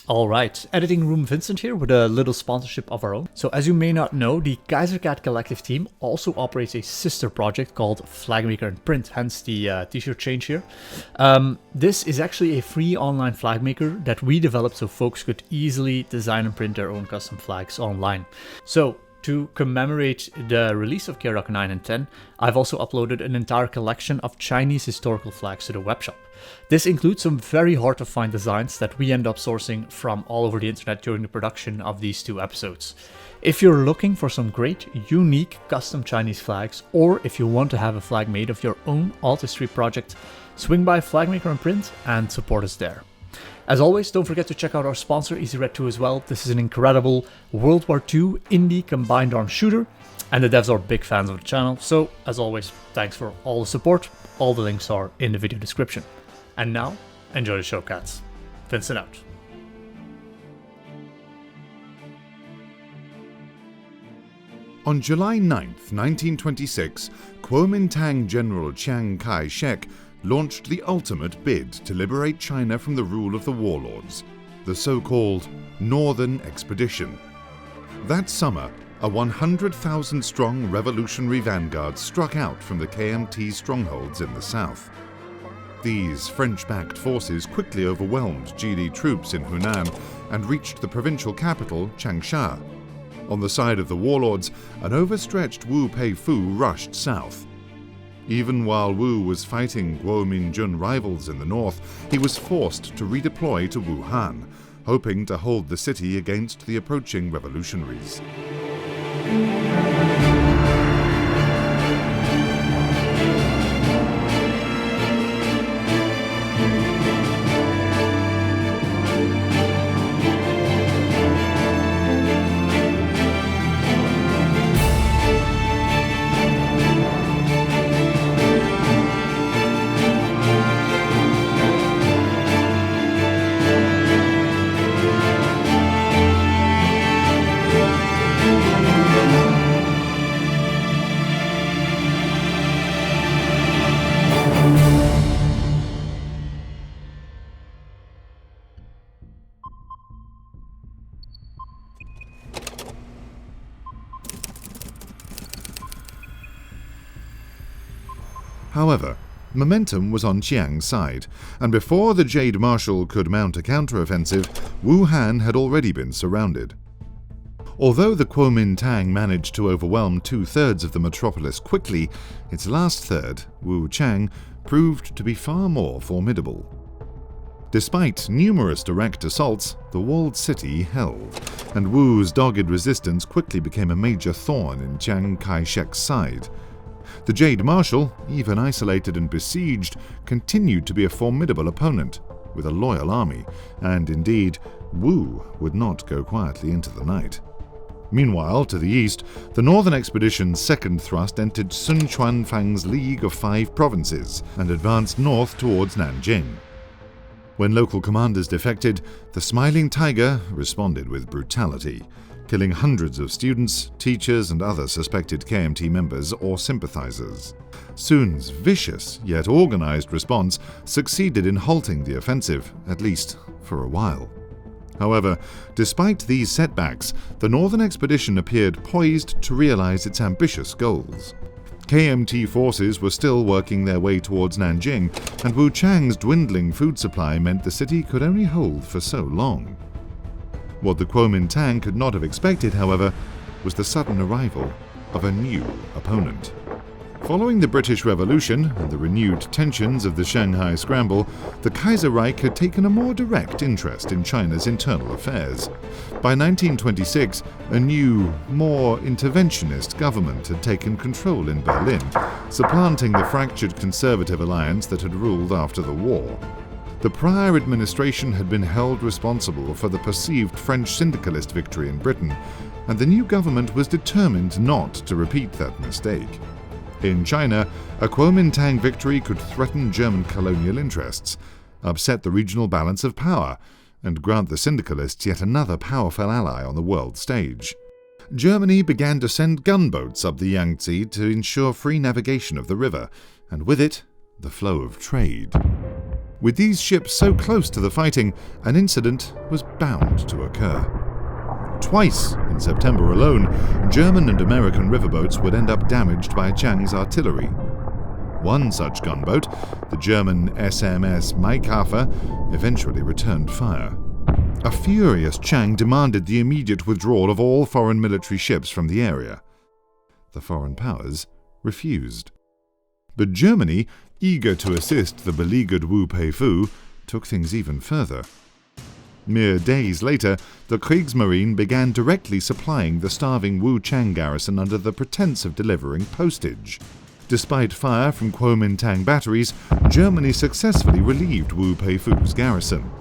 Alright, Editing Room Vincent here with a little sponsorship of our own. So as you may not know, the Kaiserreich Collective team also operates a sister project called Flagmaker in Print, hence the t-shirt change here. This is actually a free online flag maker that we developed so folks could easily design and print their own custom flags online. So to commemorate the release of Kaiserreich 9 and 10, I've also uploaded an entire collection of Chinese historical flags to the webshop. This includes some very hard to find designs that we end up sourcing from all over the internet during the production of these two episodes. If you're looking for some great, unique, custom Chinese flags, or if you want to have a flag made of your own alt history project, swing by Flagmaker and Print and support us there. As always, don't forget to check out our sponsor, Easy Red 2 as well. This is an incredible World War II indie combined arms shooter, and the devs are big fans of the channel, so as always, thanks for all the support. All the links are in the video description. And now, enjoy the show, cats. Vincent out. On July 9th, 1926, Kuomintang General Chiang Kai-Shek launched the ultimate bid to liberate China from the rule of the warlords, the so-called Northern Expedition. That summer, a 100,000-strong revolutionary vanguard struck out from the KMT strongholds in the south. These French-backed forces quickly overwhelmed Zhili troops in Hunan and reached the provincial capital, Changsha. On the side of the warlords, an overstretched Wu Peifu rushed south. Even while Wu was fighting Kuomintang rivals in the north, he was forced to redeploy to Wuhan, hoping to hold the city against the approaching revolutionaries. However, momentum was on Chiang's side, and before the Jade Marshal could mount a counteroffensive, Wuhan had already been surrounded. Although the Kuomintang managed to overwhelm two-thirds of the metropolis quickly, its last third, Wuchang, proved to be far more formidable. Despite numerous direct assaults, the walled city held, and Wu's dogged resistance quickly became a major thorn in Chiang Kai-shek's side. The Jade Marshal, even isolated and besieged, continued to be a formidable opponent, with a loyal army, and indeed, Wu would not go quietly into the night. Meanwhile, to the east, the Northern Expedition's second thrust entered Sun Quanfang's League of Five Provinces and advanced north towards Nanjing. When local commanders defected, the Smiling Tiger responded with brutality, killing hundreds of students, teachers, and other suspected KMT members or sympathizers. Sun's vicious yet organized response succeeded in halting the offensive, at least for a while. However, despite these setbacks, the Northern Expedition appeared poised to realize its ambitious goals. KMT forces were still working their way towards Nanjing, and Wuchang's dwindling food supply meant the city could only hold for so long. What the Kuomintang could not have expected, however, was the sudden arrival of a new opponent. Following the British Revolution and the renewed tensions of the Shanghai Scramble, the Kaiserreich had taken a more direct interest in China's internal affairs. By 1926, a new, more interventionist government had taken control in Berlin, supplanting the fractured conservative alliance that had ruled after the war. The prior administration had been held responsible for the perceived French syndicalist victory in Britain, and the new government was determined not to repeat that mistake. In China, a Kuomintang victory could threaten German colonial interests, upset the regional balance of power, and grant the syndicalists yet another powerful ally on the world stage. Germany began to send gunboats up the Yangtze to ensure free navigation of the river, and with it, the flow of trade. With these ships so close to the fighting, an incident was bound to occur. Twice in September alone, German and American riverboats would end up damaged by Chiang's artillery. One such gunboat, the German SMS Maykafer, eventually returned fire. A furious Chiang demanded the immediate withdrawal of all foreign military ships from the area. The foreign powers refused. But Germany, eager to assist the beleaguered Wu Peifu, took things even further. Mere days later, the Kriegsmarine began directly supplying the starving Wu Chiang garrison under the pretense of delivering postage. Despite fire from Kuomintang batteries, Germany successfully relieved Wu Peifu's garrison.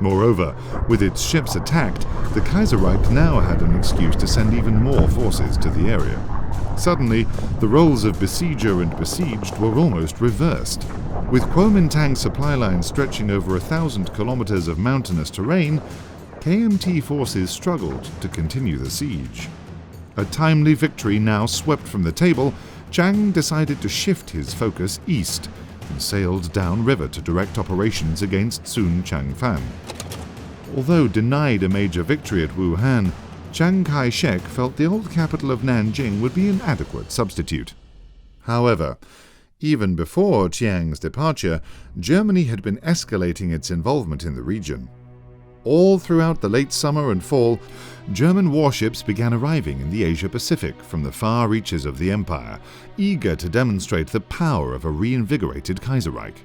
Moreover, with its ships attacked, the Kaiserreich now had an excuse to send even more forces to the area. Suddenly, the roles of besieger and besieged were almost reversed. With Kuomintang's supply lines stretching over 1,000 kilometers of mountainous terrain, KMT forces struggled to continue the siege. A timely victory now swept from the table, Chiang decided to shift his focus east and sailed downriver to direct operations against Sun Changfan. Although denied a major victory at Wuhan, Chiang Kai-Shek felt the old capital of Nanjing would be an adequate substitute. However, even before Chiang's departure, Germany had been escalating its involvement in the region. All throughout the late summer and fall, German warships began arriving in the Asia-Pacific from the far reaches of the empire, eager to demonstrate the power of a reinvigorated Kaiserreich.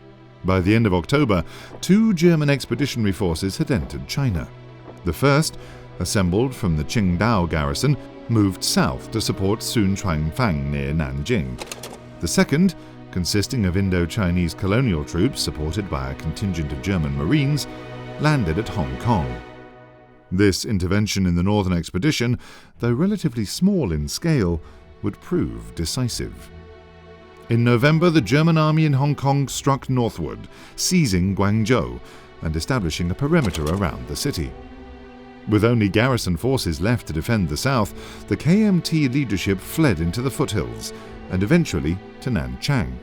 By the end of October, 2 German expeditionary forces had entered China. The first, assembled from the Qingdao garrison, moved south to support Sun Flamefang near Nanjing. The second, consisting of Indo-Chinese colonial troops supported by a contingent of German Marines, landed at Hong Kong. This intervention in the northern expedition, though relatively small in scale, would prove decisive. In November, the German army in Hong Kong struck northward, seizing Guangzhou and establishing a perimeter around the city. With only garrison forces left to defend the south, the KMT leadership fled into the foothills and eventually to Nanchang.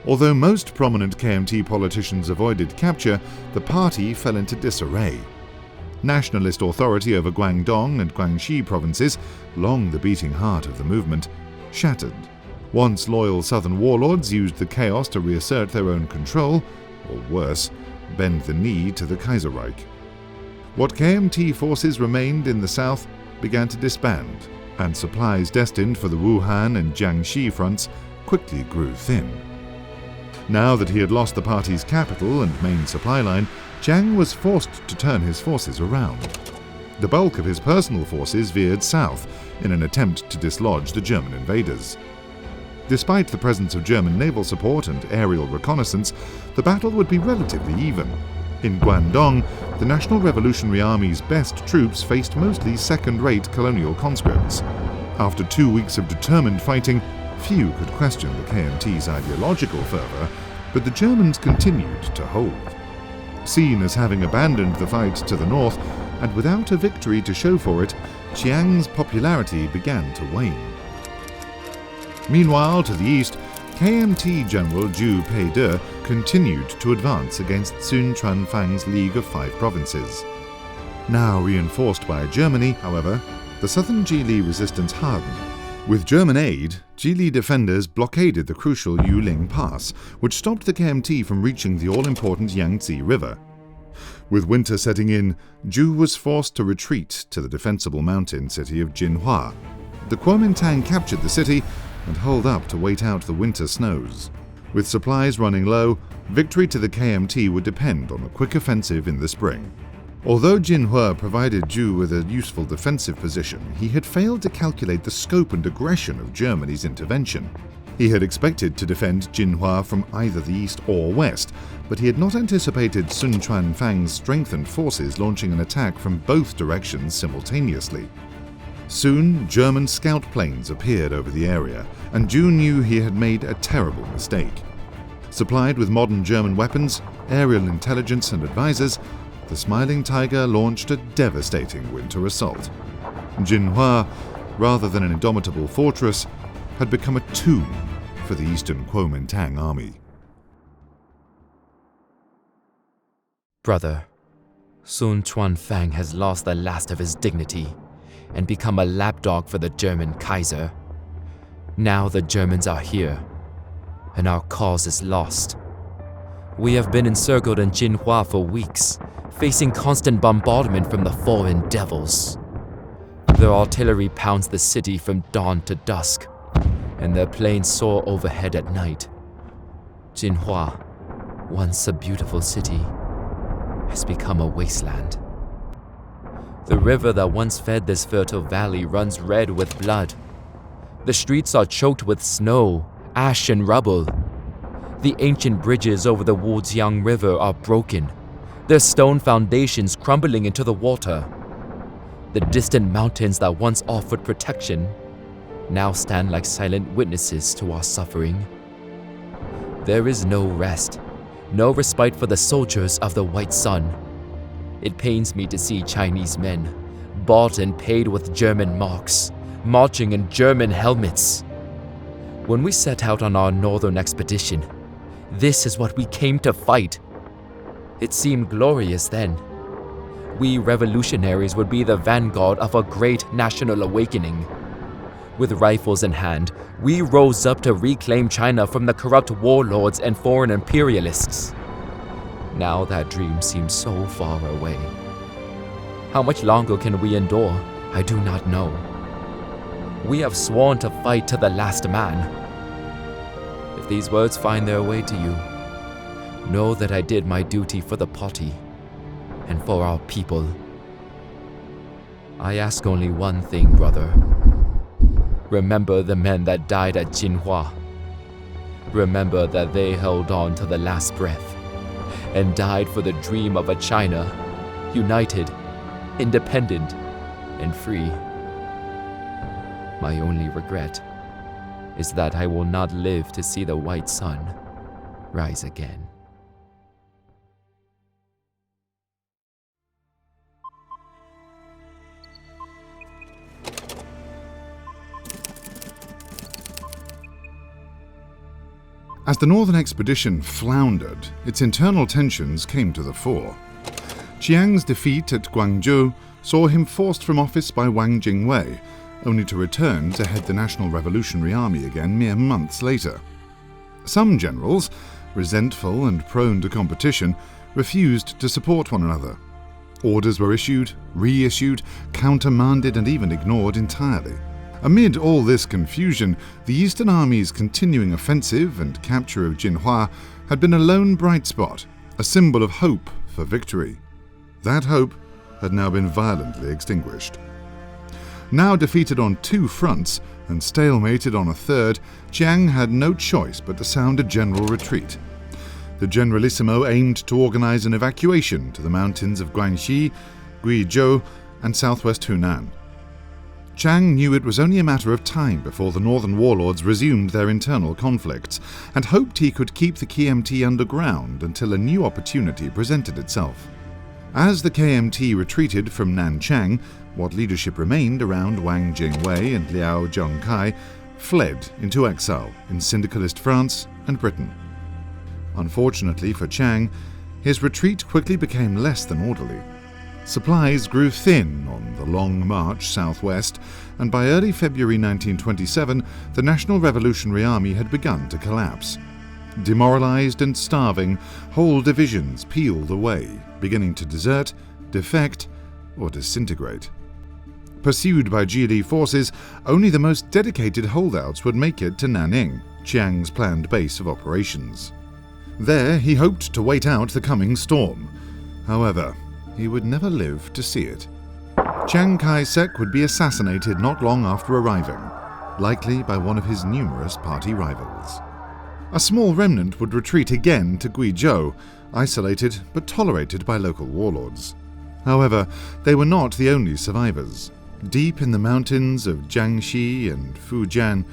Although most prominent KMT politicians avoided capture, the party fell into disarray. Nationalist authority over Guangdong and Guangxi provinces, long the beating heart of the movement, shattered. Once loyal southern warlords used the chaos to reassert their own control, or worse, bend the knee to the Kaiserreich. What KMT forces remained in the south began to disband, and supplies destined for the Wuhan and Jiangxi fronts quickly grew thin. Now that he had lost the party's capital and main supply line, Chiang was forced to turn his forces around. The bulk of his personal forces veered south in an attempt to dislodge the German invaders. Despite the presence of German naval support and aerial reconnaissance, the battle would be relatively even. In Guangdong, the National Revolutionary Army's best troops faced mostly second-rate colonial conscripts. After 2 weeks of determined fighting, few could question the KMT's ideological fervor, but the Germans continued to hold. Seen as having abandoned the fight to the north, and without a victory to show for it, Chiang's popularity began to wane. Meanwhile, to the east, KMT General Zhu Peide continued to advance against Sun Fang's League of Five Provinces. Now reinforced by Germany, however, the southern Zhili resistance hardened. With German aid, Zhili defenders blockaded the crucial Yuling Pass, which stopped the KMT from reaching the all-important Yangtze River. With winter setting in, Zhu was forced to retreat to the defensible mountain city of Jinhua. The Kuomintang captured the city and holed up to wait out the winter snows. With supplies running low, victory to the KMT would depend on a quick offensive in the spring. Although Jinhua provided Zhu with a useful defensive position, he had failed to calculate the scope and aggression of Germany's intervention. He had expected to defend Jinhua from either the east or west, but he had not anticipated Sun Fang's strengthened forces launching an attack from both directions simultaneously. Soon, German scout planes appeared over the area, and Zhu knew he had made a terrible mistake. Supplied with modern German weapons, aerial intelligence and advisors, the Smiling Tiger launched a devastating winter assault. Jinhua, rather than an indomitable fortress, had become a tomb for the eastern Kuomintang army. Brother, Sun Fang has lost the last of his dignity and become a lapdog for the German Kaiser. Now the Germans are here, and our cause is lost. We have been encircled in Jinhua for weeks, facing constant bombardment from the foreign devils. Their artillery pounds the city from dawn to dusk, and their planes soar overhead at night. Jinhua, once a beautiful city, has become a wasteland. The river that once fed this fertile valley runs red with blood. The streets are choked with snow, ash, and rubble. The ancient bridges over the Wujiang River are broken, their stone foundations crumbling into the water. The distant mountains that once offered protection now stand like silent witnesses to our suffering. There is no rest, no respite for the soldiers of the White Sun. It pains me to see Chinese men, bought and paid with German marks, marching in German helmets. When we set out on our northern expedition, this is what we came to fight. It seemed glorious then. We revolutionaries would be the vanguard of a great national awakening. With rifles in hand, we rose up to reclaim China from the corrupt warlords and foreign imperialists. Now that dream seems so far away. How much longer can we endure? I do not know. We have sworn to fight to the last man. If these words find their way to you, know that I did my duty for the party and for our people. I ask only one thing, brother. Remember the men that died at Jinhua. Remember that they held on to the last breath and died for the dream of a China, united, independent, and free. My only regret is that I will not live to see the white sun rise again. As the Northern Expedition floundered, its internal tensions came to the fore. Chiang's defeat at Guangzhou saw him forced from office by Wang Jingwei, only to return to head the National Revolutionary Army again mere months later. Some generals, resentful and prone to competition, refused to support one another. Orders were issued, reissued, countermanded, and even ignored entirely. Amid all this confusion, the Eastern Army's continuing offensive and capture of Jinhua had been a lone bright spot, a symbol of hope for victory. That hope had now been violently extinguished. Now defeated on two fronts and stalemated on a third, Chiang had no choice but to sound a general retreat. The Generalissimo aimed to organize an evacuation to the mountains of Guangxi, Guizhou, and southwest Hunan. Chiang knew it was only a matter of time before the northern warlords resumed their internal conflicts, and hoped he could keep the KMT underground until a new opportunity presented itself. As the KMT retreated from Nanchang, what leadership remained around Wang Jingwei and Liao Zhongkai fled into exile in syndicalist France and Britain. Unfortunately for Chiang, his retreat quickly became less than orderly. Supplies grew thin on the long march southwest, and by early February 1927, the National Revolutionary Army had begun to collapse. Demoralized and starving, whole divisions peeled away, beginning to desert, defect, or disintegrate. Pursued by Zhili forces, only the most dedicated holdouts would make it to Nanning, Chiang's planned base of operations. There, he hoped to wait out the coming storm. However, he would never live to see it. Chiang Kai-Shek would be assassinated not long after arriving, likely by one of his numerous party rivals. A small remnant would retreat again to Guizhou, isolated but tolerated by local warlords. However, they were not the only survivors. Deep in the mountains of Jiangxi and Fujian,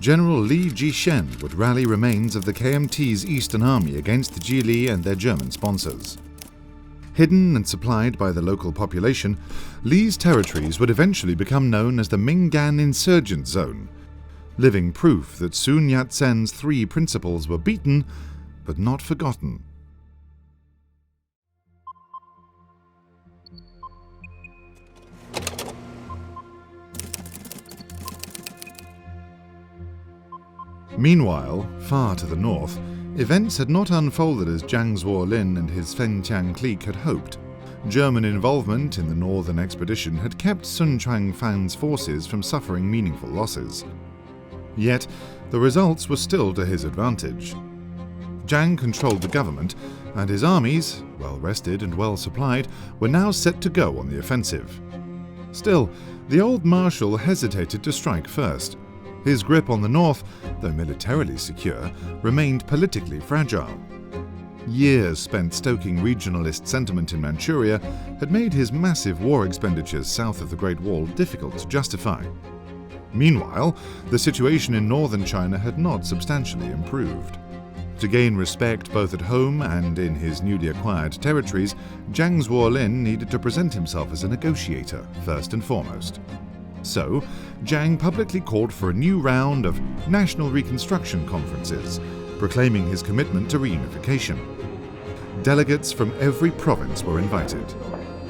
General Li Jishen would rally remains of the KMT's Eastern Army against the Zhili and their German sponsors. Hidden and supplied by the local population, Li's territories would eventually become known as the MinGan Insurgent Zone, living proof that Sun Yat-sen's three 'principles were beaten, but not forgotten. Meanwhile, far to the north, events had not unfolded as Zhang Zongchang and his Fengtian clique had hoped. German involvement in the northern expedition had kept Sun Quanfang's forces from suffering meaningful losses. Yet, the results were still to his advantage. Zhang controlled the government, and his armies, well rested and well supplied, were now set to go on the offensive. Still, the old marshal hesitated to strike first. His grip on the north, though militarily secure, remained politically fragile. Years spent stoking regionalist sentiment in Manchuria had made his massive war expenditures south of the Great Wall difficult to justify. Meanwhile, the situation in northern China had not substantially improved. To gain respect both at home and in his newly acquired territories, Zhang Zongchang needed to present himself as a negotiator, first and foremost. So, Zhang publicly called for a new round of national reconstruction conferences, proclaiming his commitment to reunification. Delegates from every province were invited.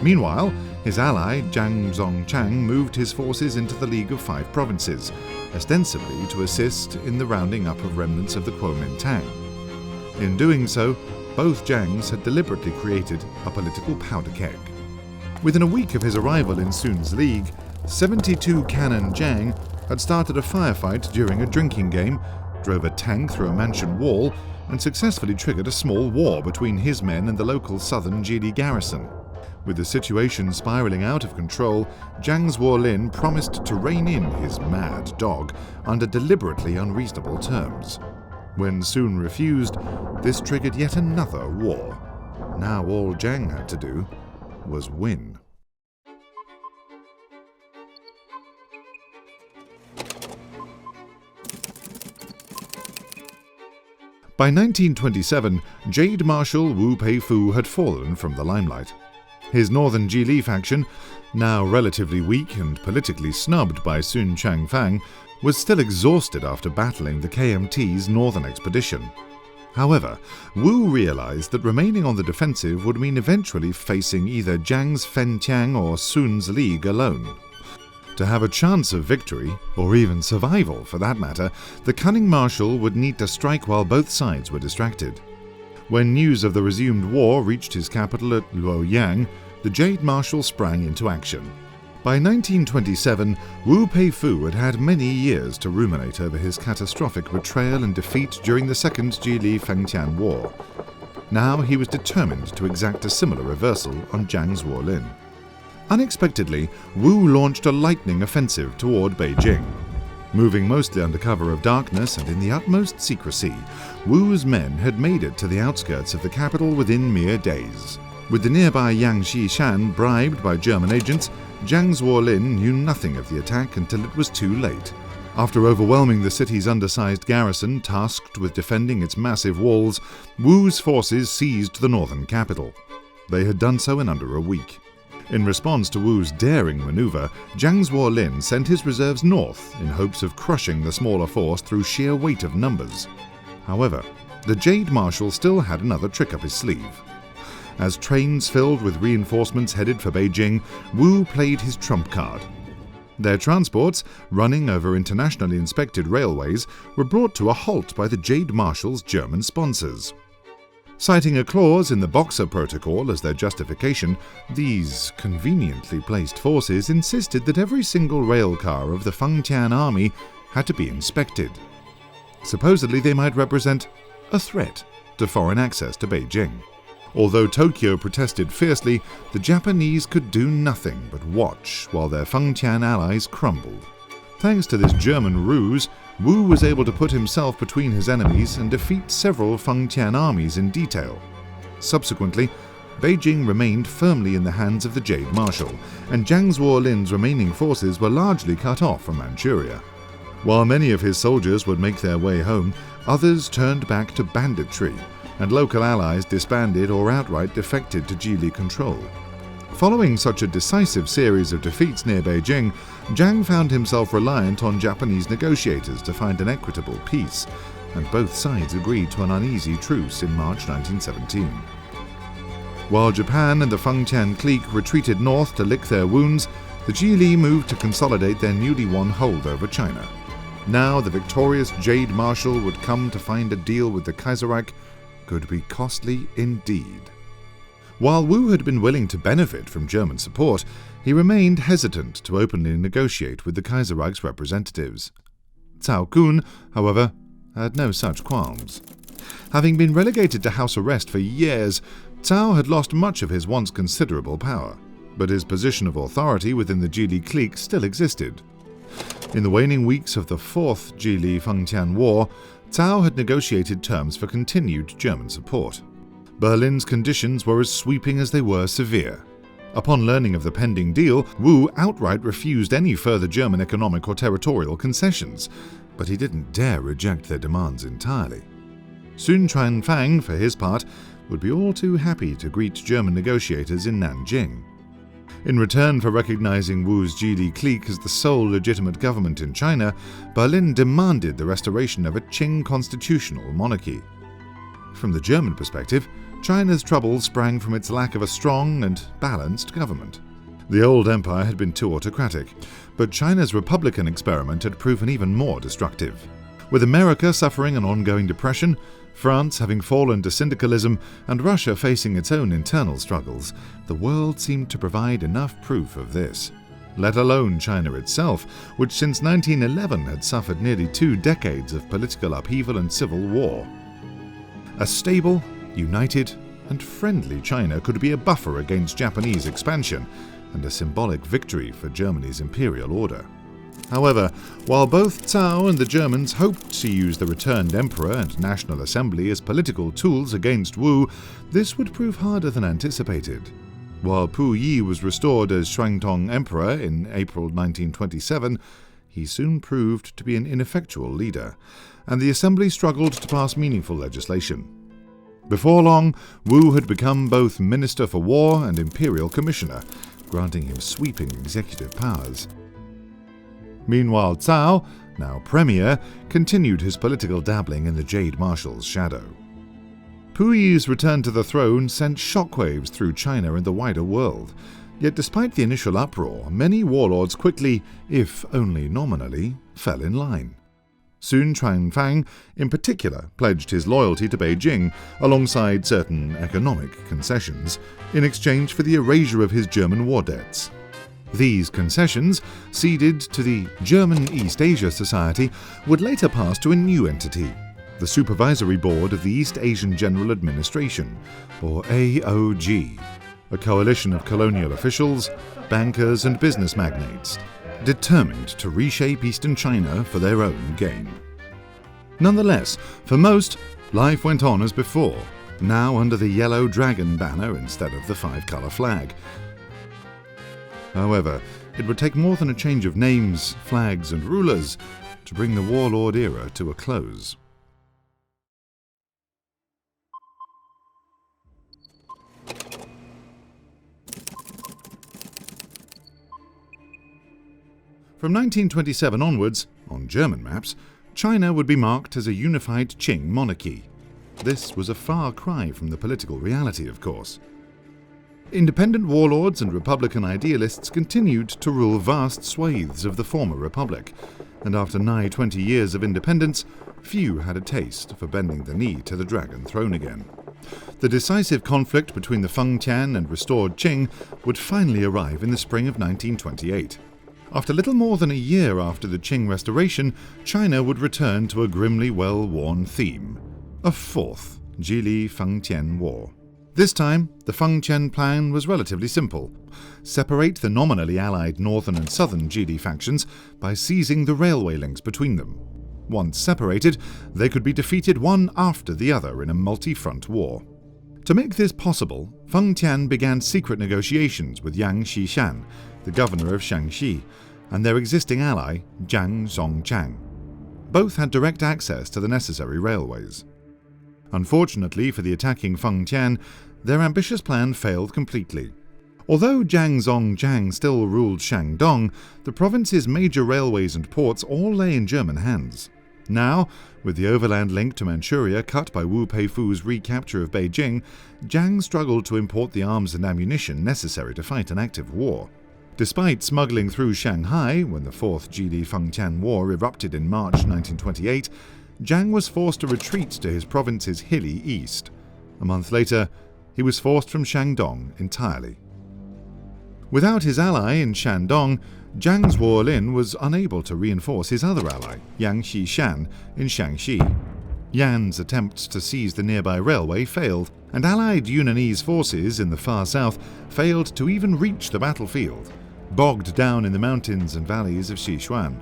Meanwhile, his ally Zhang Zongchang moved his forces into the League of Five Provinces, ostensibly to assist in the rounding up of remnants of the Kuomintang. In doing so, both Zhangs had deliberately created a political powder keg. Within a week of his arrival in Sun's league, 72 Cannon Zhang had started a firefight during a drinking game, drove a tank through a mansion wall, and successfully triggered a small war between his men and the local southern Zhili garrison. With the situation spiraling out of control, Zhang Zongchang promised to rein in his mad dog under deliberately unreasonable terms. When Sun refused, this triggered yet another war. Now all Zhang had to do was win. By 1927, Jade Marshal Wu Peifu had fallen from the limelight. His Northern Zhili faction, now relatively weak and politically snubbed by Sun Quanfang, was still exhausted after battling the KMT's northern expedition. However, Wu realized that remaining on the defensive would mean eventually facing either Zhang's Fengtian or Sun's league alone. To have a chance of victory, or even survival for that matter, the cunning marshal would need to strike while both sides were distracted. When news of the resumed war reached his capital at Luoyang, the Jade Marshal sprang into action. By 1927, Wu Peifu had had many years to ruminate over his catastrophic betrayal and defeat during the Second Zhili-Fengtian War. Now he was determined to exact a similar reversal on Zhang Zongchang. Unexpectedly, Wu launched a lightning offensive toward Beijing. Moving mostly under cover of darkness and in the utmost secrecy, Wu's men had made it to the outskirts of the capital within mere days. With the nearby Yangshi Shan bribed by German agents, Zhang Zongchang knew nothing of the attack until it was too late. After overwhelming the city's undersized garrison tasked with defending its massive walls, Wu's forces seized the northern capital. They had done so in under a week. In response to Wu's daring maneuver, Zhang Zongchang sent his reserves north in hopes of crushing the smaller force through sheer weight of numbers. However, the Jade Marshal still had another trick up his sleeve. As trains filled with reinforcements headed for Beijing, Wu played his trump card. Their transports, running over internationally inspected railways, were brought to a halt by the Jade Marshal's German sponsors. Citing a clause in the Boxer Protocol as their justification, these conveniently placed forces insisted that every single rail car of the Fengtian army had to be inspected. Supposedly they might represent a threat to foreign access to Beijing. Although Tokyo protested fiercely, the Japanese could do nothing but watch while their Fengtian allies crumbled. Thanks to this German ruse, Wu was able to put himself between his enemies and defeat several Fengtian armies in detail. Subsequently, Beijing remained firmly in the hands of the Jade Marshal, and Zhang Zongchang's remaining forces were largely cut off from Manchuria. While many of his soldiers would make their way home, others turned back to banditry, and local allies disbanded or outright defected to Zhili control. Following such a decisive series of defeats near Beijing, Zhang found himself reliant on Japanese negotiators to find an equitable peace, and both sides agreed to an uneasy truce in March 1917. While Japan and the Fengtian clique retreated north to lick their wounds, the Zhili moved to consolidate their newly won hold over China. now the victorious Jade Marshal would come to find a deal with the Kaiserreich could be costly indeed. While Wu had been willing to benefit from German support, he remained hesitant to openly negotiate with the Kaiserreich's representatives. Cao Kun, however, had no such qualms. Having been relegated to house arrest for years, Cao had lost much of his once considerable power, but his position of authority within the Zhili Clique still existed. In the waning weeks of the Fourth Zhili-Fengtian War, Cao had negotiated terms for continued German support. Berlin's conditions were as sweeping as they were severe. Upon learning of the pending deal, Wu outright refused any further German economic or territorial concessions, but he didn't dare reject their demands entirely. Sun Quanfang, for his part, would be all too happy to greet German negotiators in Nanjing. In return for recognizing Wu's Zhili clique as the sole legitimate government in China, Berlin demanded the restoration of a Qing constitutional monarchy. From the German perspective, China's troubles sprang from its lack of a strong and balanced government. The old empire had been too autocratic, but China's republican experiment had proven even more destructive. With America suffering an ongoing depression, France having fallen to syndicalism, and Russia facing its own internal struggles, the world seemed to provide enough proof of this. Let alone China itself, which since 1911 had suffered nearly 2 decades of political upheaval and civil war. A stable, united, and friendly China could be a buffer against Japanese expansion, and a symbolic victory for Germany's imperial order. However, while both Cao and the Germans hoped to use the returned emperor and National Assembly as political tools against Wu, this would prove harder than anticipated. While Puyi was restored as Shuangtong Emperor in April 1927, he soon proved to be an ineffectual leader, and the Assembly struggled to pass meaningful legislation. Before long, Wu had become both Minister for War and Imperial Commissioner, granting him sweeping executive powers. Meanwhile, Cao, now Premier, continued his political dabbling in the Jade Marshal's shadow. Puyi's return to the throne sent shockwaves through China and the wider world, yet despite the initial uproar, many warlords quickly, if only nominally, fell in line. Sun Quanfang, in particular, pledged his loyalty to Beijing, alongside certain economic concessions, in exchange for the erasure of his German war debts. These concessions, ceded to the German East Asia Society, would later pass to a new entity, the Supervisory Board of the East Asian General Administration, or AOG, a coalition of colonial officials, bankers and business magnates, determined to reshape Eastern China for their own gain. Nonetheless, for most, life went on as before, now under the yellow dragon banner instead of the 5-color flag. However, it would take more than a change of names, flags, and rulers to bring the warlord era to a close. From 1927 onwards, on German maps, China would be marked as a unified Qing monarchy. This was a far cry from the political reality, of course. Independent warlords and republican idealists continued to rule vast swathes of the former republic, and after nigh 20 years of independence, few had a taste for bending the knee to the dragon throne again. The decisive conflict between the Fengtian and restored Qing would finally arrive in the spring of 1928. After little more than a year after the Qing restoration, China would return to a grimly well-worn theme: a fourth Zhili-Fengtian War. This time, the Fengtian plan was relatively simple: separate the nominally allied northern and southern Zhili factions by seizing the railway links between them. Once separated, they could be defeated one after the other in a multi-front war. To make this possible, Fengtian began secret negotiations with Yang Xishan, the governor of Shaanxi, and their existing ally, Zhang Zongchang. Both had direct access to the necessary railways. Unfortunately for the attacking Fengtian, their ambitious plan failed completely. Although Zhang Zongchang still ruled Shandong, the province's major railways and ports all lay in German hands. Now, with the overland link to Manchuria cut by Wu Peifu's recapture of Beijing, Zhang struggled to import the arms and ammunition necessary to fight an active war. Despite smuggling through Shanghai when the Fourth Zhili-Fengtian War erupted in March 1928, Zhang was forced to retreat to his province's hilly east. A month later, he was forced from Shandong entirely. Without his ally in Shandong, Zhang's Warlin was unable to reinforce his other ally, Yang Xishan, in Shaanxi. Yan's attempts to seize the nearby railway failed, and allied Yunnanese forces in the far south failed to even reach the battlefield, bogged down in the mountains and valleys of Sichuan.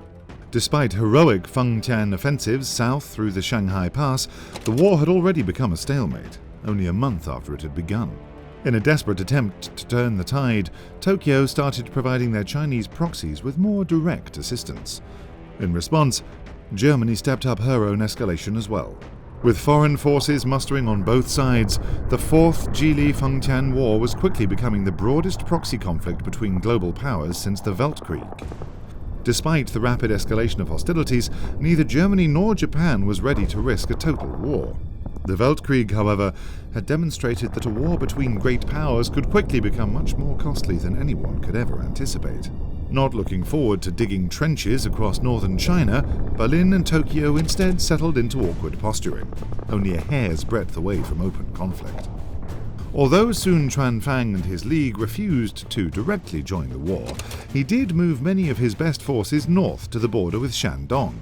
Despite heroic Fengtian offensives south through the Shanghai Pass, the war had already become a stalemate, only a month after it had begun. In a desperate attempt to turn the tide, Tokyo started providing their Chinese proxies with more direct assistance. In response, Germany stepped up her own escalation as well. With foreign forces mustering on both sides, the Fourth Zhili-Fengtian War was quickly becoming the broadest proxy conflict between global powers since the Weltkrieg. Despite the rapid escalation of hostilities, neither Germany nor Japan was ready to risk a total war. The Weltkrieg, however, had demonstrated that a war between great powers could quickly become much more costly than anyone could ever anticipate. Not looking forward to digging trenches across northern China, Berlin and Tokyo instead settled into awkward posturing, only a hair's breadth away from open conflict. Although Sun Quanfang and his league refused to directly join the war, he did move many of his best forces north to the border with Shandong.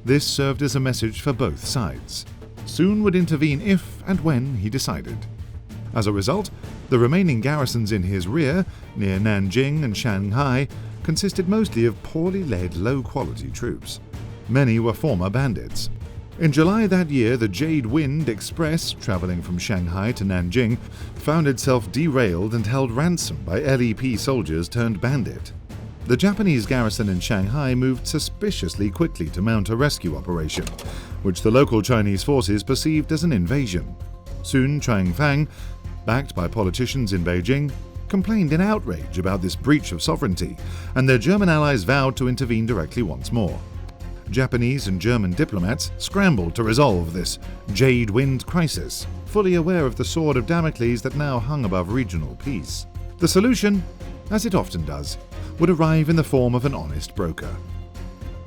This served as a message for both sides. Sun would intervene if and when he decided. As a result, the remaining garrisons in his rear, near Nanjing and Shanghai, consisted mostly of poorly led, low-quality troops. Many were former bandits. In July that year, the Jade Wind Express, traveling from Shanghai to Nanjing, found itself derailed and held ransom by LEP soldiers turned bandit. The Japanese garrison in Shanghai moved suspiciously quickly to mount a rescue operation, which the local Chinese forces perceived as an invasion. Sun Quanfang, backed by politicians in Beijing, complained in outrage about this breach of sovereignty, and their German allies vowed to intervene directly once more. Japanese and German diplomats scrambled to resolve this Jade Wind Crisis, fully aware of the sword of Damocles that now hung above regional peace. The solution, as it often does, would arrive in the form of an honest broker.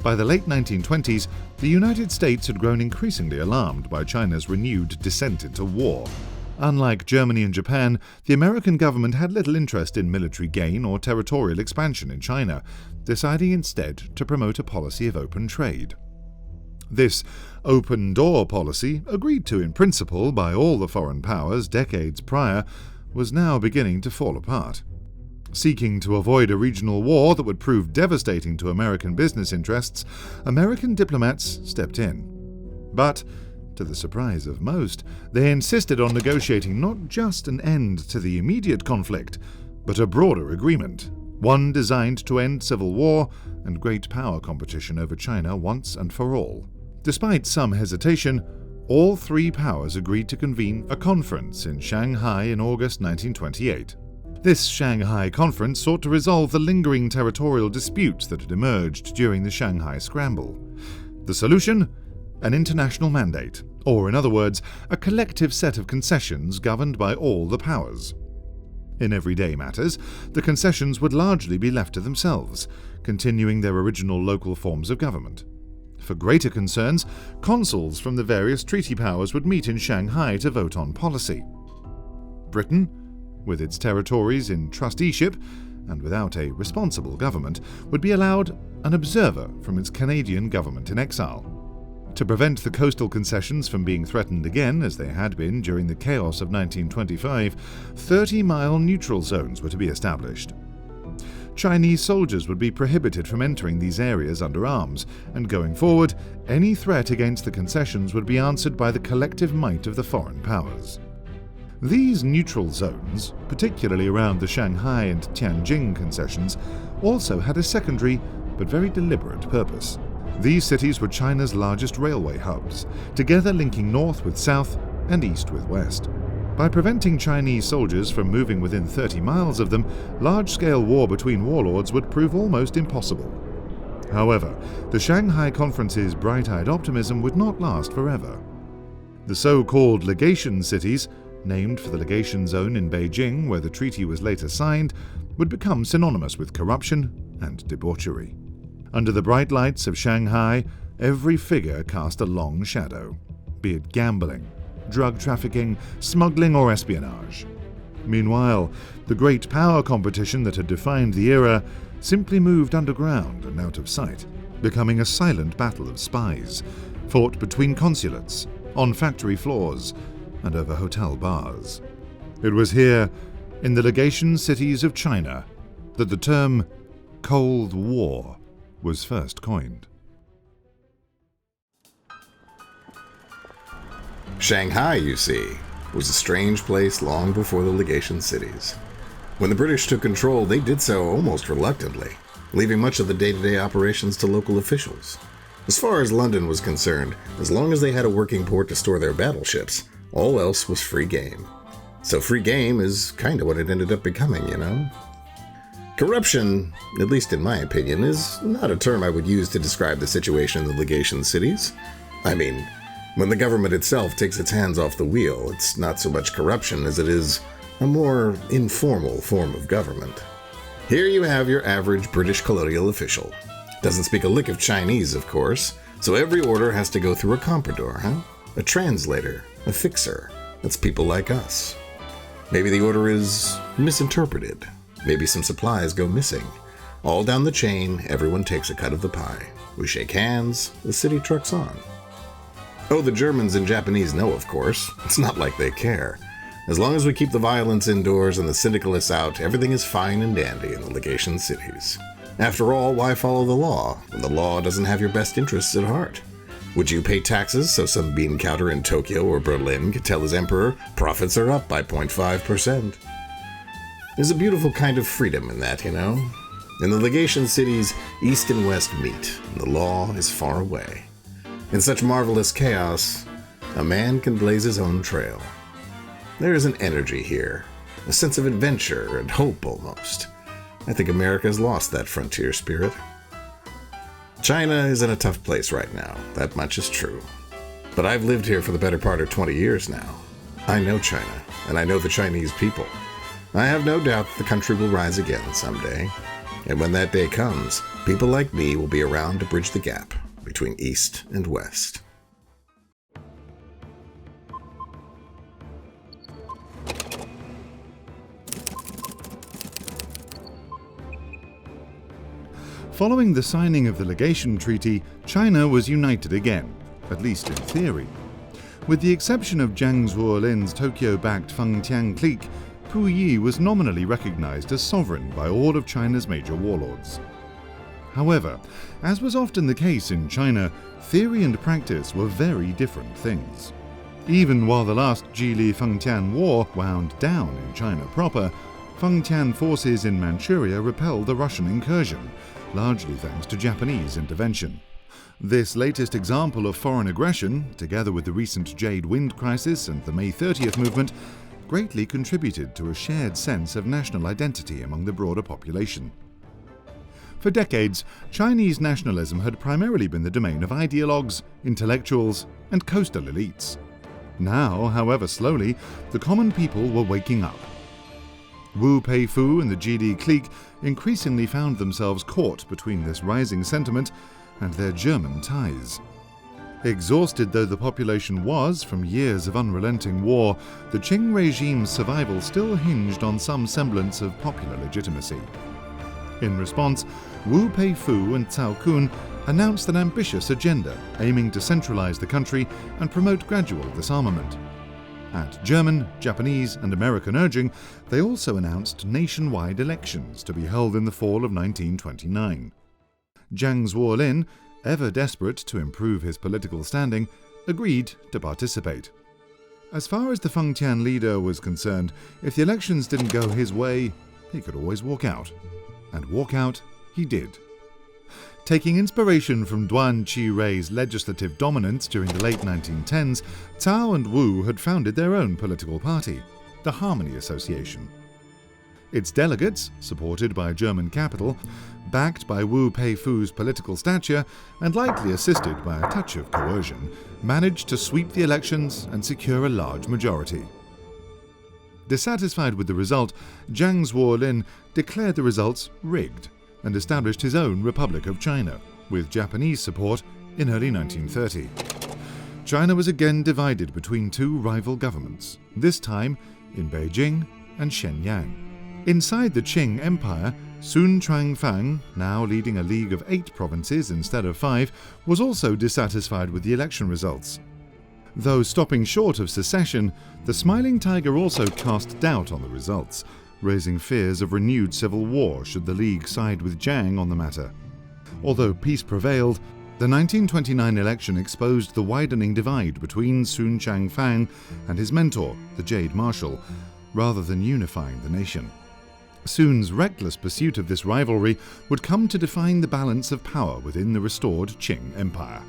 By the late 1920s, the United States had grown increasingly alarmed by China's renewed descent into war. Unlike Germany and Japan, the American government had little interest in military gain or territorial expansion in China, deciding instead to promote a policy of open trade. This open-door policy, agreed to in principle by all the foreign powers decades prior, was now beginning to fall apart. Seeking to avoid a regional war that would prove devastating to American business interests, American diplomats stepped in. But, to the surprise of most, they insisted on negotiating not just an end to the immediate conflict, but a broader agreement, one designed to end civil war and great power competition over China once and for all. Despite some hesitation, all three powers agreed to convene a conference in Shanghai in August 1928. This Shanghai conference sought to resolve the lingering territorial disputes that had emerged during the Shanghai Scramble. The solution? An international mandate, or in other words, a collective set of concessions governed by all the powers. In everyday matters, the concessions would largely be left to themselves, continuing their original local forms of government. For greater concerns, consuls from the various treaty powers would meet in Shanghai to vote on policy. Britain, with its territories in trusteeship, and without a responsible government, would be allowed an observer from its Canadian government in exile. To prevent the coastal concessions from being threatened again, as they had been during the chaos of 1925, 30-mile neutral zones were to be established. Chinese soldiers would be prohibited from entering these areas under arms, and going forward, any threat against the concessions would be answered by the collective might of the foreign powers. These neutral zones, particularly around the Shanghai and Tianjin concessions, also had a secondary but very deliberate purpose. These cities were China's largest railway hubs, together linking north with south and east with west. By preventing Chinese soldiers from moving within 30 miles of them, large-scale war between warlords would prove almost impossible. However, the Shanghai Conference's bright-eyed optimism would not last forever. The so-called Legation Cities, named for the legation zone in Beijing where the treaty was later signed, would become synonymous with corruption and debauchery. Under the bright lights of Shanghai, every figure cast a long shadow, be it gambling, drug trafficking, smuggling, or espionage. Meanwhile, the great power competition that had defined the era simply moved underground and out of sight, becoming a silent battle of spies, fought between consulates, on factory floors, and over hotel bars. It was here, in the Legation Cities of China, that the term Cold War was first coined. Shanghai, you see, was a strange place long before the Legation Cities. When the British took control, they did so almost reluctantly, leaving much of the day-to-day operations to local officials. As far as London was concerned, as long as they had a working port to store their battleships, all else was free game. So free game is kind of what it ended up becoming, you know? Corruption, at least in my opinion, is not a term I would use to describe the situation in the Legation Cities. I mean, when the government itself takes its hands off the wheel, it's not so much corruption as it is a more informal form of government. Here you have your average British colonial official. Doesn't speak a lick of Chinese, of course, so every order has to go through a comprador, a translator, a fixer. That's people like us. Maybe the order is misinterpreted. Maybe some supplies go missing. All down the chain, everyone takes a cut of the pie. We shake hands, the city trucks on. Oh, the Germans and Japanese know, of course. It's not like they care. As long as we keep the violence indoors and the syndicalists out, everything is fine and dandy in the Legation Cities. After all, why follow the law when the law doesn't have your best interests at heart? Would you pay taxes so some bean counter in Tokyo or Berlin could tell his emperor profits are up by 0.5%? There's a beautiful kind of freedom in that, you know? In the Legation Cities, East and West meet, and the law is far away. In such marvelous chaos, a man can blaze his own trail. There is an energy here, a sense of adventure and hope almost. I think America has lost that frontier spirit. China is in a tough place right now, that much is true. But I've lived here for the better part of 20 years now. I know China, and I know the Chinese people. I have no doubt that the country will rise again someday. And when that day comes, people like me will be around to bridge the gap between East and West. Following the signing of the Legation Treaty, China was united again, at least in theory. With the exception of Zhang Zongchang's Tokyo-backed Fengtian clique, Puyi was nominally recognized as sovereign by all of China's major warlords. However, as was often the case in China, theory and practice were very different things. Even while the last Zhili-Fengtian war wound down in China proper, Fengtian forces in Manchuria repelled the Russian incursion, largely thanks to Japanese intervention. This latest example of foreign aggression, together with the recent Jade Wind Crisis and the May 30th movement, greatly contributed to a shared sense of national identity among the broader population. For decades, Chinese nationalism had primarily been the domain of ideologues, intellectuals, and coastal elites. Now, however slowly, the common people were waking up. Wu Peifu and the Zhili Clique increasingly found themselves caught between this rising sentiment and their German ties. Exhausted though the population was from years of unrelenting war, the Qing regime's survival still hinged on some semblance of popular legitimacy. In response, Wu Peifu and Cao Kun announced an ambitious agenda aiming to centralize the country and promote gradual disarmament. At German, Japanese, and American urging, they also announced nationwide elections to be held in the fall of 1929. Zhang Zongchang, ever desperate to improve his political standing, agreed to participate. As far as the Fengtian leader was concerned, if the elections didn't go his way, he could always walk out. And walk out he did. Taking inspiration from Duan Qi-rei's legislative dominance during the late 1910s, Cao and Wu had founded their own political party, the Harmony Association. Its delegates, supported by German capital, backed by Wu Peifu's political stature, and likely assisted by a touch of coercion, managed to sweep the elections and secure a large majority. Dissatisfied with the result, Zhang Zongchang declared the results rigged and established his own Republic of China, with Japanese support in early 1930. China was again divided between two rival governments, this time in Beijing and Shenyang. Inside the Qing Empire, Sun Quanfang, now leading a league of 8 provinces instead of 5, was also dissatisfied with the election results. Though stopping short of secession, the Smiling Tiger also cast doubt on the results, raising fears of renewed civil war should the League side with Jiang on the matter. Although peace prevailed, the 1929 election exposed the widening divide between Sun Quanfang and his mentor, the Jade Marshal, rather than unifying the nation. Sun's reckless pursuit of this rivalry would come to define the balance of power within the restored Qing Empire.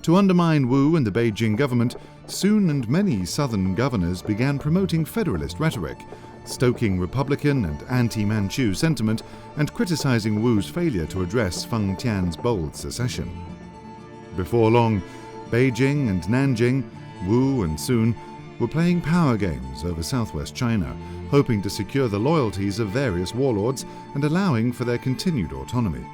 To undermine Wu and the Beijing government, Sun and many southern governors began promoting federalist rhetoric, stoking Republican and anti-Manchu sentiment and criticizing Wu's failure to address Feng Tian's bold secession. Before long, Beijing and Nanjing, Wu and Sun, were playing power games over southwest China, hoping to secure the loyalties of various warlords and allowing for their continued autonomy.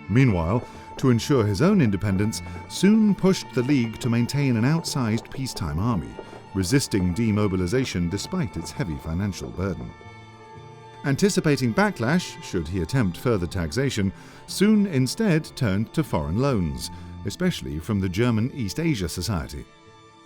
Meanwhile, to ensure his own independence, Sun pushed the League to maintain an outsized peacetime army, resisting demobilization despite its heavy financial burden. Anticipating backlash, should he attempt further taxation, Sun instead turned to foreign loans, especially from the German East Asia Society.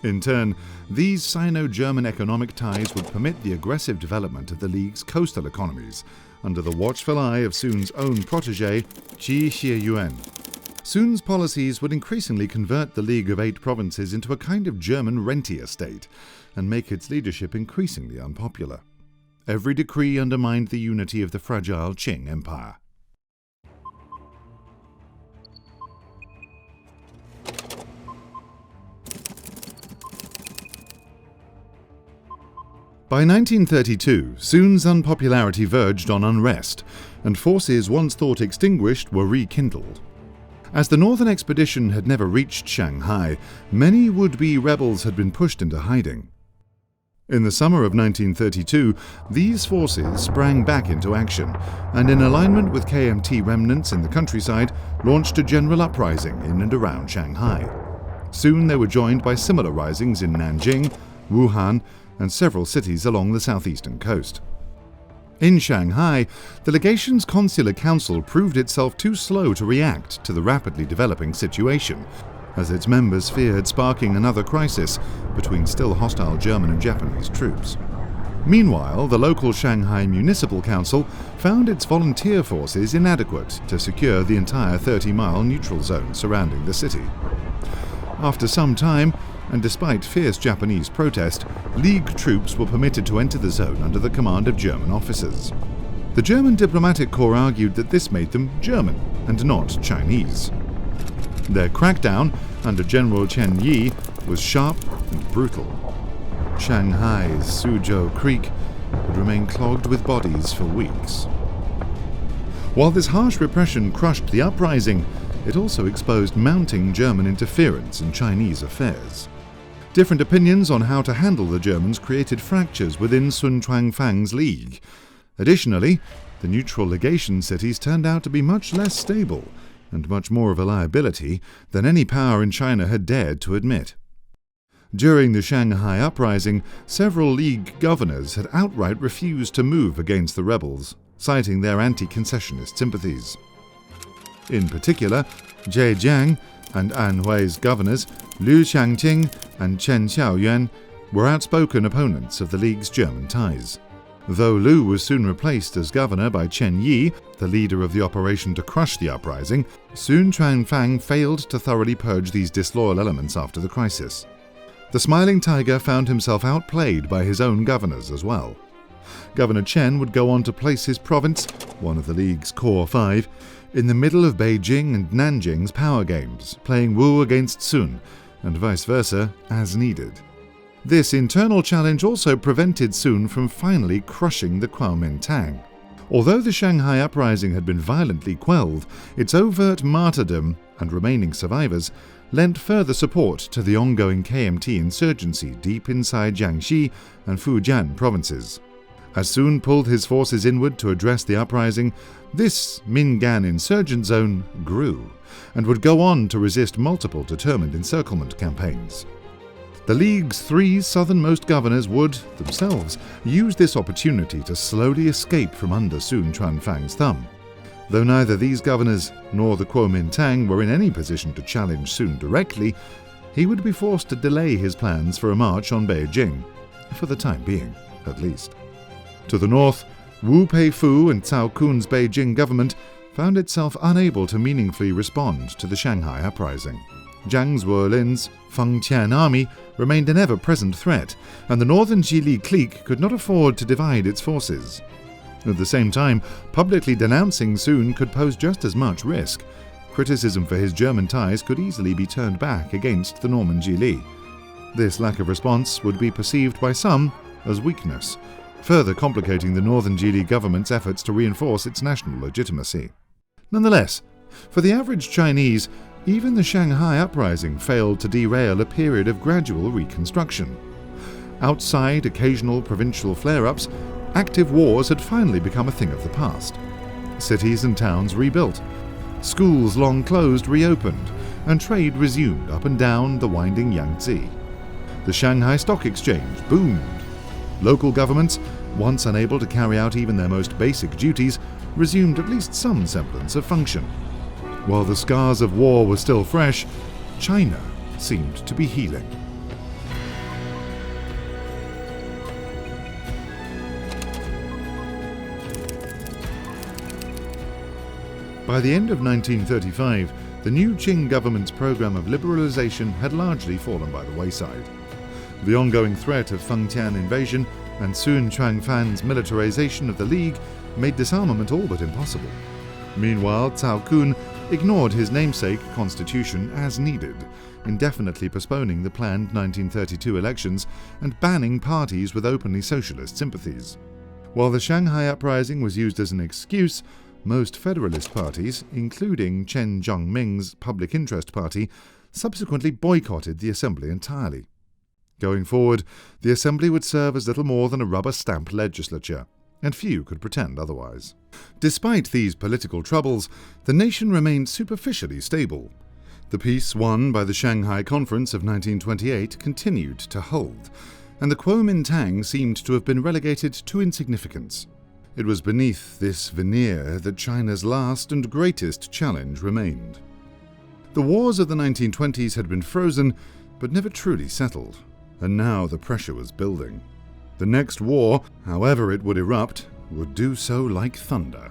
In turn, these Sino-German economic ties would permit the aggressive development of the League's coastal economies, under the watchful eye of Sun's own protégé, Qi Shiyuan. Sun's policies would increasingly convert the League of 8 provinces into a kind of German rentier state, and make its leadership increasingly unpopular. Every decree undermined the unity of the fragile Qing Empire. By 1932, Sun's unpopularity verged on unrest, and forces once thought extinguished were rekindled. As the northern expedition had never reached Shanghai, many would-be rebels had been pushed into hiding. In the summer of 1932, these forces sprang back into action, and in alignment with KMT remnants in the countryside, launched a general uprising in and around Shanghai. Soon they were joined by similar risings in Nanjing, Wuhan, and several cities along the southeastern coast. In Shanghai, the legation's consular council proved itself too slow to react to the rapidly developing situation, as its members feared sparking another crisis between still hostile German and Japanese troops. Meanwhile, the local Shanghai Municipal Council found its volunteer forces inadequate to secure the entire 30-mile neutral zone surrounding the city. After some time, and despite fierce Japanese protest, League troops were permitted to enter the zone under the command of German officers. The German diplomatic corps argued that this made them German and not Chinese. Their crackdown under General Chen Yi was sharp and brutal. Shanghai's Suzhou Creek would remain clogged with bodies for weeks. While this harsh repression crushed the uprising, it also exposed mounting German interference in Chinese affairs. Different opinions on how to handle the Germans created fractures within Sun Quanfang's league. Additionally, the neutral legation cities turned out to be much less stable and much more of a liability than any power in China had dared to admit. During the Shanghai uprising, several League governors had outright refused to move against the rebels, citing their anti-concessionist sympathies. In particular, Zhejiang and Anhui's governors, Liu Xiangqing and Chen Xiaoyuan, were outspoken opponents of the League's German ties. Though Liu was soon replaced as governor by Chen Yi, the leader of the operation to crush the uprising, Sun Quanfang failed to thoroughly purge these disloyal elements after the crisis. The Smiling Tiger found himself outplayed by his own governors as well. Governor Chen would go on to place his province, one of the League's core 5, in the middle of Beijing and Nanjing's power games, playing Wu against Sun, and vice versa, as needed. This internal challenge also prevented Sun from finally crushing the Kuomintang. Although the Shanghai uprising had been violently quelled, its overt martyrdom and remaining survivors lent further support to the ongoing KMT insurgency deep inside Jiangxi and Fujian provinces. As Sun pulled his forces inward to address the uprising, this MinGan insurgent zone grew and would go on to resist multiple determined encirclement campaigns. The League's 3 southernmost governors would, themselves, use this opportunity to slowly escape from under Sun Quanfang's thumb. Though neither these governors nor the Kuomintang were in any position to challenge Sun directly, he would be forced to delay his plans for a march on Beijing, for the time being, at least. To the north, Wu Peifu and Cao Kun's Beijing government found itself unable to meaningfully respond to the Shanghai uprising. Zhang Zuolin's Fengtian army remained an ever-present threat, and the Northern Zhili Clique could not afford to divide its forces. At the same time, publicly denouncing Sun could pose just as much risk. Criticism for his German ties could easily be turned back against the Norman Zhili. This lack of response would be perceived by some as weakness, further complicating the Northern Zhili government's efforts to reinforce its national legitimacy. Nonetheless, for the average Chinese, even the Shanghai uprising failed to derail a period of gradual reconstruction. Outside occasional provincial flare-ups, active wars had finally become a thing of the past. Cities and towns rebuilt, schools long closed reopened, and trade resumed up and down the winding Yangtze. The Shanghai Stock Exchange boomed. Local governments, once unable to carry out even their most basic duties, resumed at least some semblance of function. While the scars of war were still fresh, China seemed to be healing. By the end of 1935, the new Qing government's program of liberalization had largely fallen by the wayside. The ongoing threat of Fengtian invasion and Sun Quanfang's militarization of the League made disarmament all but impossible. Meanwhile, Cao Kun ignored his namesake constitution as needed, indefinitely postponing the planned 1932 elections and banning parties with openly socialist sympathies. While the Shanghai uprising was used as an excuse, most Federalist parties, including Chen Zhongming's Public Interest Party, subsequently boycotted the assembly entirely. Going forward, the assembly would serve as little more than a rubber-stamp legislature, and few could pretend otherwise. Despite these political troubles, the nation remained superficially stable. The peace won by the Shanghai Conference of 1928 continued to hold, and the Kuomintang seemed to have been relegated to insignificance. It was beneath this veneer that China's last and greatest challenge remained. The wars of the 1920s had been frozen, but never truly settled, and now the pressure was building. The next war, however it would erupt, would do so like thunder.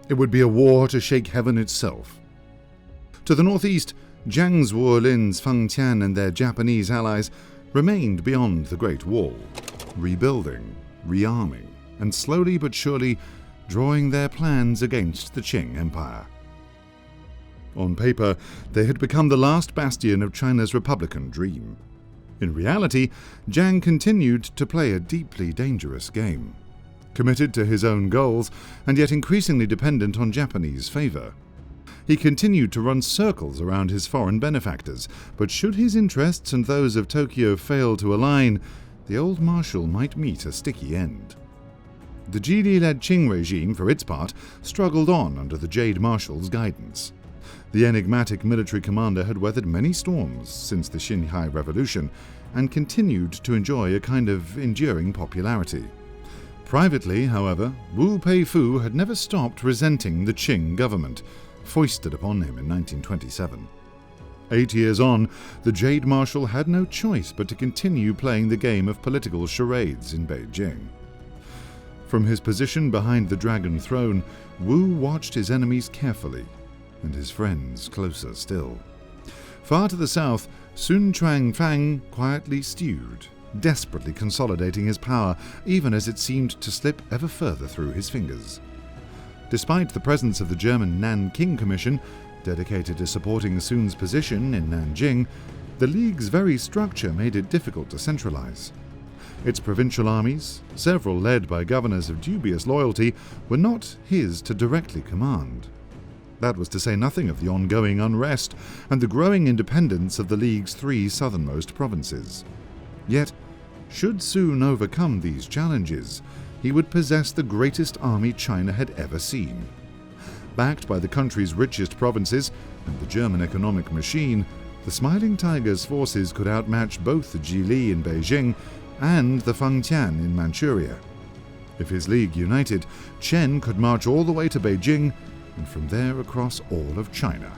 It would be a war to shake heaven itself. To the northeast, Zhang Zuolin's Fengtian and their Japanese allies remained beyond the Great Wall, rebuilding, rearming, and slowly but surely drawing their plans against the Qing Empire. On paper, they had become the last bastion of China's republican dream. In reality, Zhang continued to play a deeply dangerous game, committed to his own goals and yet increasingly dependent on Japanese favor. He continued to run circles around his foreign benefactors, but should his interests and those of Tokyo fail to align, the old marshal might meet a sticky end. The Zhili-led Qing regime, for its part, struggled on under the Jade Marshal's guidance. The enigmatic military commander had weathered many storms since the Xinhai Revolution and continued to enjoy a kind of enduring popularity. Privately, however, Wu Peifu had never stopped resenting the Qing government, foisted upon him in 1927. 8 years on, the Jade Marshal had no choice but to continue playing the game of political charades in Beijing. From his position behind the Dragon Throne, Wu watched his enemies carefully, and his friends closer still. Far to the south, Sun Quanfang quietly stewed, desperately consolidating his power, even as it seemed to slip ever further through his fingers. Despite the presence of the German Nanking Commission, dedicated to supporting Sun's position in Nanjing, the League's very structure made it difficult to centralize. Its provincial armies, several led by governors of dubious loyalty, were not his to directly command. That was to say nothing of the ongoing unrest and the growing independence of the League's 3 southernmost provinces. Yet, should soon overcome these challenges, he would possess the greatest army China had ever seen. Backed by the country's richest provinces and the German economic machine, the Smiling Tiger's forces could outmatch both the Zhili in Beijing and the Fengtian in Manchuria. If his League united, Chen could march all the way to Beijing and from there across all of China.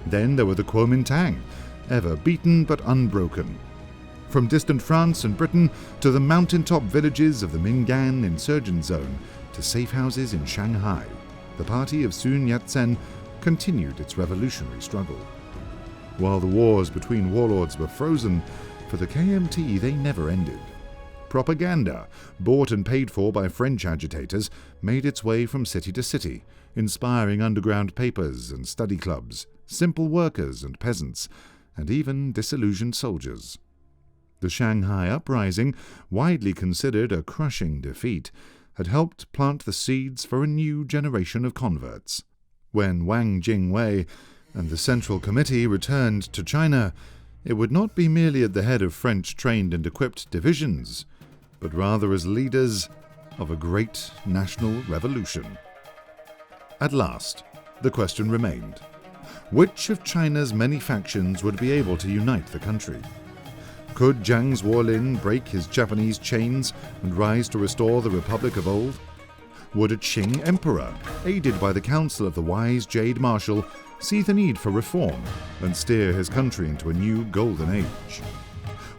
Then there were the Kuomintang, ever beaten but unbroken. From distant France and Britain to the mountaintop villages of the MinGan insurgent zone to safe houses in Shanghai, the party of Sun Yat-sen continued its revolutionary struggle. While the wars between warlords were frozen, for the KMT they never ended. Propaganda, bought and paid for by French agitators, made its way from city to city, inspiring underground papers and study clubs, simple workers and peasants, and even disillusioned soldiers. The Shanghai Uprising, widely considered a crushing defeat, had helped plant the seeds for a new generation of converts. When Wang Jingwei and the Central Committee returned to China, it would not be merely at the head of French-trained and equipped divisions, but rather as leaders of a great national revolution. At last, the question remained: which of China's many factions would be able to unite the country? Could Jiang Zuolin break his Japanese chains and rise to restore the republic of old? Would a Qing emperor, aided by the counsel of the wise Jade Marshal, see the need for reform and steer his country into a new golden age?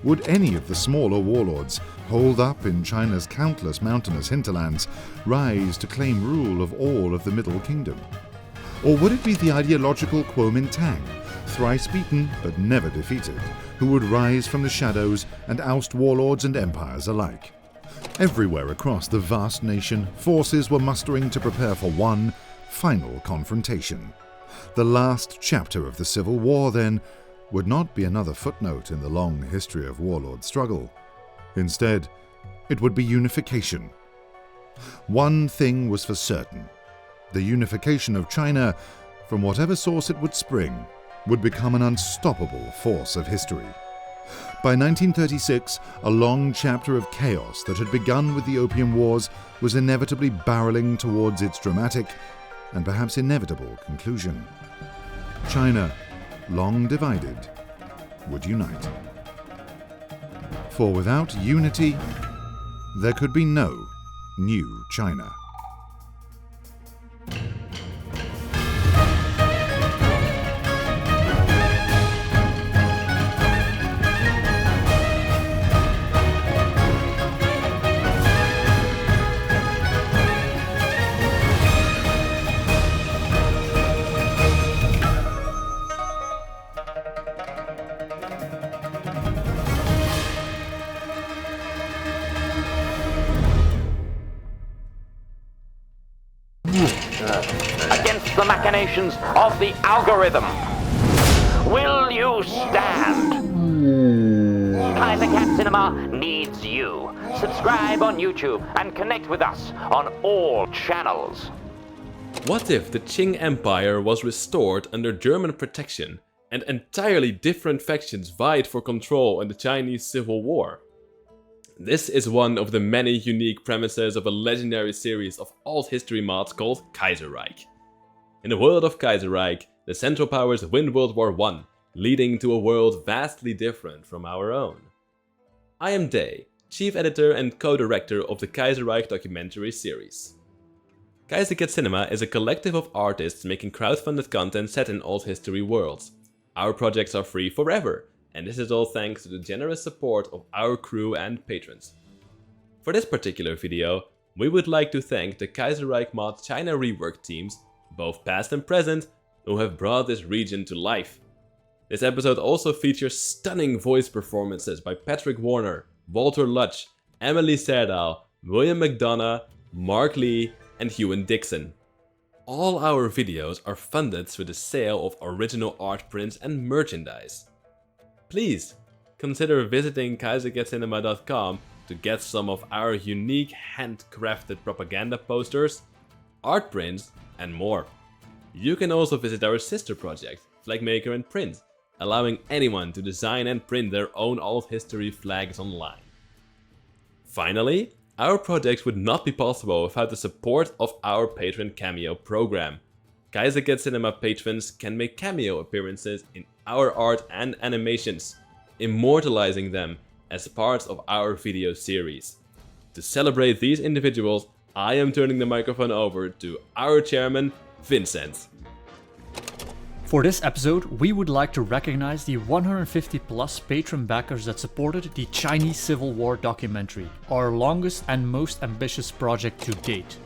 Would any of the smaller warlords, holed up in China's countless mountainous hinterlands, rise to claim rule of all of the Middle Kingdom? Or would it be the ideological Kuomintang, thrice beaten but never defeated, who would rise from the shadows and oust warlords and empires alike? Everywhere across the vast nation, forces were mustering to prepare for one final confrontation. The last chapter of the Civil War, then, would not be another footnote in the long history of warlord struggle. Instead, it would be unification. One thing was for certain: the unification of China, from whatever source it would spring, would become an unstoppable force of history. By 1936, a long chapter of chaos that had begun with the Opium Wars was inevitably barreling towards its dramatic and perhaps inevitable conclusion. China, long divided, would unite. For without unity, there could be no new China. Against the machinations of the algorithm. Will you stand? Kaiserreich Cinema needs you. Subscribe on YouTube and connect with us on all channels. What if the Qing Empire was restored under German protection and entirely different factions vied for control in the Chinese Civil War? This is one of the many unique premises of a legendary series of alt history mods called Kaiserreich. In the world of Kaiserreich, the Central Powers win World War I, leading to a world vastly different from our own. I am Day, chief editor and co-director of the Kaiserreich Documentary series. Kaiserreich Cinema is a collective of artists making crowdfunded content set in alt history worlds. Our projects are free forever, and this is all thanks to the generous support of our crew and patrons. For this particular video, we would like to thank the Kaiserreich Mod China rework teams, both past and present, who have brought this region to life. This episode also features stunning voice performances by Patrick Warner, Walter Lutch, Emily Serdal, William McDonough, Mark Lee, and Ewan Dixon. All our videos are funded through the sale of original art prints and merchandise. Please consider visiting kaiserreichincinema.com to get some of our unique handcrafted propaganda posters, art prints, and more. You can also visit our sister project, Flagmaker and Print, allowing anyone to design and print their own old history flags online. Finally, our project would not be possible without the support of our Patron Cameo program. Kaiserreich Cinema patrons can make cameo appearances in our art and animations, immortalizing them as parts of our video series. To celebrate these individuals, I am turning the microphone over to our chairman, Vincent. For this episode, we would like to recognize the 150 plus patron backers that supported the Chinese Civil War documentary, our longest and most ambitious project to date.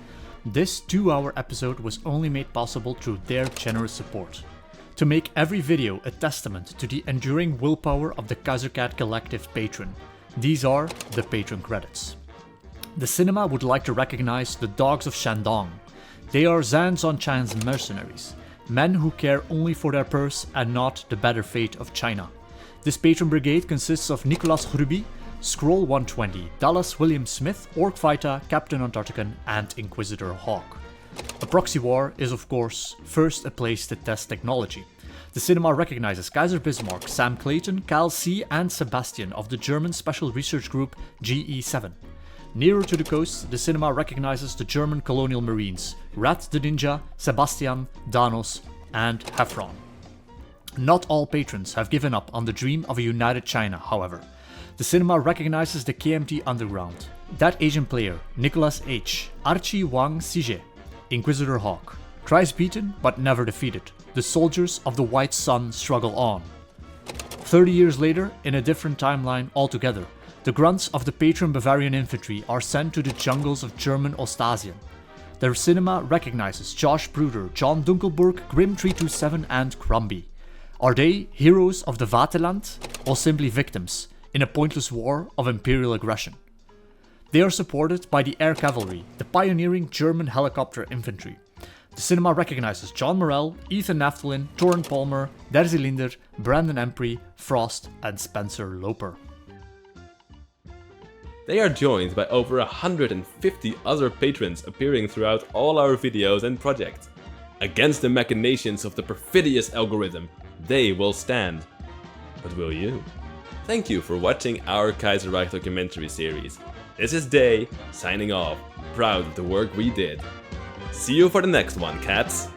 This 2-hour episode was only made possible through their generous support. To make every video a testament to the enduring willpower of the Kaiserreich Collective patron, these are the patron credits. The cinema would like to recognize the Dogs of Shandong. They are Zhang Zongchang's mercenaries. Men who care only for their purse and not the better fate of China. This patron brigade consists of Nicolas Hruby, Scroll 120, Dallas William Smith, Orc Fighter, Captain Antarctican, and Inquisitor Hawk. A proxy war is of course first a place to test technology. The cinema recognizes Kaiser Bismarck, Sam Clayton, Cal C, and Sebastian of the German Special Research Group GE7. Nearer to the coast, the cinema recognizes the German colonial marines, Rat the Ninja, Sebastian, Danos, and Heffron. Not all patrons have given up on the dream of a united China, however. The cinema recognizes the KMT underground, that Asian player, Nicholas H., Archie Wang Sije, Inquisitor Hawk, thrice beaten but never defeated, the soldiers of the White Sun struggle on. 30 years later, in a different timeline altogether, the grunts of the patron Bavarian infantry are sent to the jungles of German Ostasien. Their cinema recognizes Josh Bruder, John Dunkelburg, Grim327 and Crumby. Are they heroes of the Vaterland or simply victims in a pointless war of imperial aggression? They are supported by the air cavalry, the pioneering German helicopter infantry. The cinema recognizes John Morell, Ethan Naftalin, Torren Palmer, Derzy Linder, Brandon Empry, Frost and Spencer Loper. They are joined by over 150 other patrons appearing throughout all our videos and projects. Against the machinations of the perfidious algorithm, they will stand. But will you? Thank you for watching our Kaiserreich documentary series. This is Day, signing off, proud of the work we did. See you for the next one, cats!